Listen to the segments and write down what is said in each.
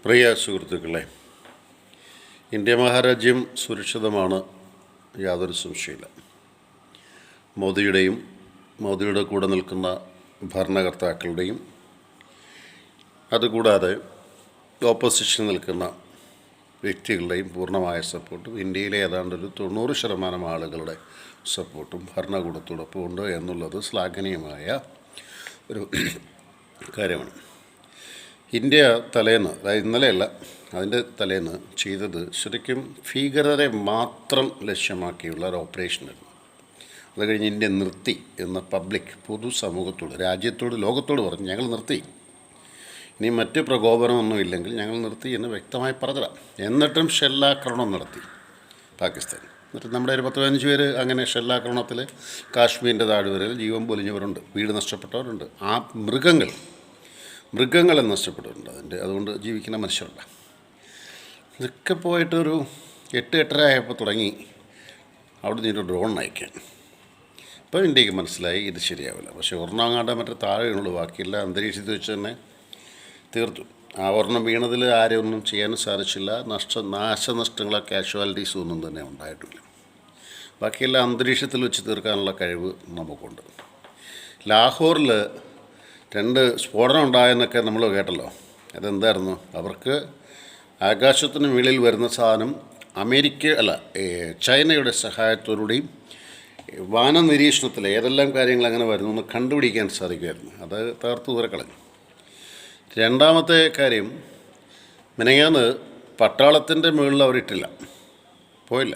പ്രിയ സുഹൃത്തുക്കളെ, ഇന്ത്യ മഹാരാജ്യം സുരക്ഷിതമാണ്, യാതൊരു സംശയമില്ല. മോദിയുടെ കൂടെ നിൽക്കുന്ന ഭരണകർത്താക്കളുടെയും അതുകൂടാതെ ഓപ്പോസിഷൻ നിൽക്കുന്ന വ്യക്തികളുടെയും പൂർണ്ണമായ സപ്പോർട്ടും ഇന്ത്യയിലെ ഏതാണ്ടൊരു 90% ആളുകളുടെ സപ്പോർട്ടും ഭരണകൂടത്തോടൊപ്പം ഉണ്ട് എന്നുള്ളത് ശ്ലാഘനീയമായ ഒരു കാര്യമാണ്. ഇന്ത്യ തലേന്ന്, അതായത് ഇന്നലെയല്ല, അതിൻ്റെ തലേന്ന് ചെയ്തത് ശരിക്കും ഭീകരരെ മാത്രം ലക്ഷ്യമാക്കിയുള്ള ഒരു ഓപ്പറേഷനായിരുന്നു. അത് കഴിഞ്ഞ് ഇന്ത്യ നിർത്തി എന്ന പൊതുസമൂഹത്തോട്, രാജ്യത്തോട്, ലോകത്തോട് പറഞ്ഞു, ഞങ്ങൾ നിർത്തി, ഇനി മറ്റ് പ്രകോപനമൊന്നും ഇല്ലെങ്കിൽ ഞങ്ങൾ നിർത്തി എന്ന് വ്യക്തമായി പറഞ്ഞതാണ്. എന്നിട്ടും ഷെല്ലാക്രമണം നടത്തി പാകിസ്ഥാൻ. എന്നിട്ട് നമ്മുടെ ഒരു 10-15 പേര് അങ്ങനെ ഷെല്ലാക്രമണത്തിൽ കാശ്മീരിൻ്റെ താഴ്വരയിൽ ജീവൻ പൊലിഞ്ഞവരുണ്ട്, വീട് നഷ്ടപ്പെട്ടവരുണ്ട്, ആ മൃഗങ്ങളെ നഷ്ടപ്പെട്ടവരുണ്ട്. അതുകൊണ്ട് ജീവിക്കുന്ന മനുഷ്യരല്ല. ഇതൊക്കെ പോയിട്ടൊരു 8-8:30 ആയപ്പോൾ തുടങ്ങി അവിടെ നിന്നൊരു ഡ്രോൺ അയക്കാൻ. ഇപ്പോൾ ഇന്ത്യക്ക് മനസ്സിലായി ഇത് ശരിയാവില്ല. പക്ഷേ ഒരെണ്ണങ്ങാണ്ട് മറ്റേ താഴെ വീണുള്ളൂ, ബാക്കിയെല്ലാം അന്തരീക്ഷത്തിൽ വെച്ച് തന്നെ തീർത്തു. ആ ഒരെണ്ണം വീണതിൽ ആരും ഒന്നും ചെയ്യാനും സാധിച്ചില്ല. നാശനഷ്ടങ്ങളോ കാഷ്വാലിറ്റീസോ ഒന്നും തന്നെ ഉണ്ടായിട്ടില്ല. ബാക്കിയെല്ലാം അന്തരീക്ഷത്തിൽ വെച്ച് തീർക്കാനുള്ള കഴിവ് നമുക്കുണ്ട്. ലാഹോറിൽ 2 സ്ഫോടനം ഉണ്ടായെന്നൊക്കെ നമ്മൾ കേട്ടല്ലോ. അതെന്തായിരുന്നു? അവർക്ക് ആകാശത്തിന് മുകളിൽ വരുന്ന സാധനം ചൈനയുടെ സഹായത്തോടുകൂടിയും വാനനിരീക്ഷണത്തിൽ ഏതെല്ലാം കാര്യങ്ങൾ അങ്ങനെ വരുന്നു എന്ന് കണ്ടുപിടിക്കാൻ സാധിക്കുമായിരുന്നു. അത് തകർത്ത് ദൂരക്കളഞ്ഞു. രണ്ടാമത്തെ കാര്യം, മിനിഞ്ഞാന്ന് പട്ടാളത്തിൻ്റെ മുകളിൽ അവരിട്ടില്ല, പോയില്ല.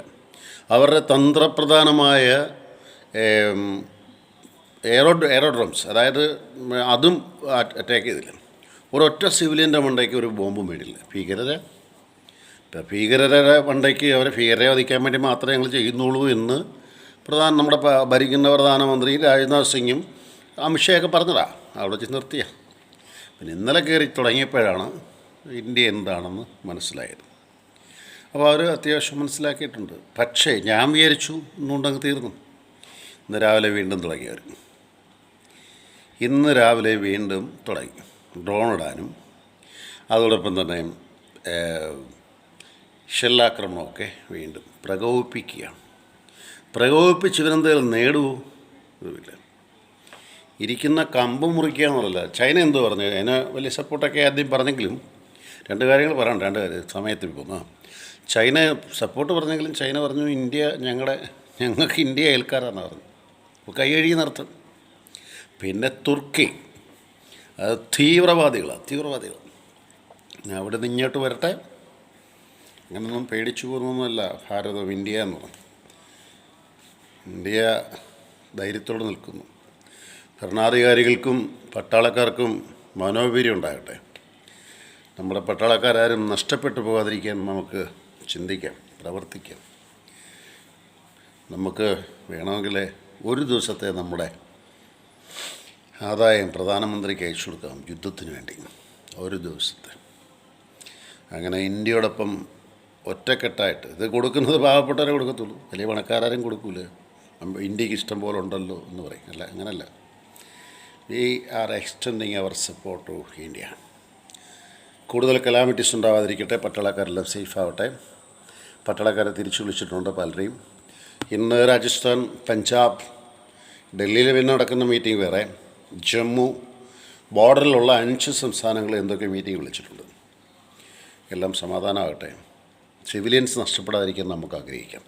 അവരുടെ തന്ത്രപ്രധാനമായ എയറോഡ്രോംസ്, അതായത് അതും അറ്റാക്ക് ചെയ്തില്ല. ഒരൊറ്റ സിവിലിയൻ്റെ മണ്ടയ്ക്ക് ഒരു ബോംബും വീടില്ല. ഭീകരരുടെ മണ്ടയ്ക്ക് അവരെ ഭീകരരെ വധിക്കാൻ വേണ്ടി മാത്രമേ ഞങ്ങൾ ചെയ്യുന്നുള്ളൂ എന്ന് നമ്മുടെ ഭരിക്കുന്ന പ്രധാനമന്ത്രി രാജ്നാഥ് സിംഗും അമിത്ഷായൊക്കെ പറഞ്ഞതാ. അവിടെ വെച്ച് നിർത്തിയ. പിന്നെ ഇന്നലെ കയറി തുടങ്ങിയപ്പോഴാണ് ഇന്ത്യ എന്താണെന്ന് മനസ്സിലായത്. അപ്പോൾ അവർ അത്യാവശ്യം മനസ്സിലാക്കിയിട്ടുണ്ട്. പക്ഷേ ഞാൻ വിചാരിച്ചു ഇന്നുകൊണ്ടങ്ങ് തീർന്നു. ഇന്ന് രാവിലെ വീണ്ടും തുടങ്ങി ഡ്രോൺ ഇടാനും അതോടൊപ്പം തന്നെ ഷെല്ലാക്രമണമൊക്കെ വീണ്ടും പ്രകോപിപ്പിച്ച് ഇവരെന്തെങ്കിലും നേടുമോ? ഇല്ല. ഇരിക്കുന്ന കമ്പ് മുറിക്കുക എന്നല്ല. ചൈന എന്ത് പറഞ്ഞു? അതിന് വലിയ സപ്പോർട്ടൊക്കെ ആദ്യം പറഞ്ഞെങ്കിലും 2 കാര്യങ്ങൾ പറയണം. 2 കാര്യം സമയത്തിൽ പോകുന്നു. ചൈന സപ്പോർട്ട് പറഞ്ഞെങ്കിലും ചൈന പറഞ്ഞു ഞങ്ങൾക്ക് ഇന്ത്യ അയൽക്കാരാണെന്ന് പറഞ്ഞു. അപ്പോൾ കൈകഴുകി നിർത്തും. പിന്നെ തുർക്കി, അത് തീവ്രവാദികൾ അവിടെ നിന്ന് ഇങ്ങോട്ട് വരട്ടെ, അങ്ങനൊന്നും പേടിച്ചു പോകുന്നൊന്നുമല്ല ഭാരതം, ഇന്ത്യ എന്ന് പറഞ്ഞു. ഇന്ത്യ ധൈര്യത്തോടെ നിൽക്കുന്നു. ഭരണാധികാരികൾക്കും പട്ടാളക്കാർക്കും മനോവീര്യം ഉണ്ടാകട്ടെ. നമ്മുടെ പട്ടാളക്കാരും നഷ്ടപ്പെട്ടു പോകാതിരിക്കാൻ നമുക്ക് ചിന്തിക്കാം, പ്രവർത്തിക്കാം. നമുക്ക് വേണമെങ്കിൽ ഒരു ദിവസത്തെ നമ്മുടെ ആദായം പ്രധാനമന്ത്രിക്ക് അയച്ചു കൊടുക്കാം യുദ്ധത്തിന് വേണ്ടി, ഒരു ദിവസത്തെ. അങ്ങനെ ഇന്ത്യയോടൊപ്പം ഒറ്റക്കെട്ടായിട്ട് ഇത് കൊടുക്കുന്നത് പാവപ്പെട്ടവരെ കൊടുക്കത്തുള്ളൂ, വലിയ പണക്കാരും കൊടുക്കൂലേ. ഇന്ത്യക്ക് ഇഷ്ടം പോലെ ഉണ്ടല്ലോ എന്ന് പറയും. അല്ല, അങ്ങനല്ല. We are extending our support to India. കൂടുതൽ കലാമിറ്റീസ് ഉണ്ടാവാതിരിക്കട്ടെ, പട്ടാളക്കാരെല്ലാം സേഫ് ആവട്ടെ. പട്ടാളക്കാരെ തിരിച്ചു വിളിച്ചിട്ടുണ്ട് പലരെയും. ഇന്ന് രാജസ്ഥാൻ, പഞ്ചാബ്, ഡൽഹിയിൽ പിന്നെ നടക്കുന്ന മീറ്റിംഗ് വേറെ, ജമ്മു ബോർഡറിലുള്ള 5 സംസ്ഥാനങ്ങൾ എന്തൊക്കെ മീറ്റിംഗ് വിളിച്ചിട്ടുണ്ട്. എല്ലാം സമാധാനമാകട്ടെ. സിവിലിയൻസ് നഷ്ടപ്പെടാതിരിക്കാൻ നമുക്ക് ആഗ്രഹിക്കാം.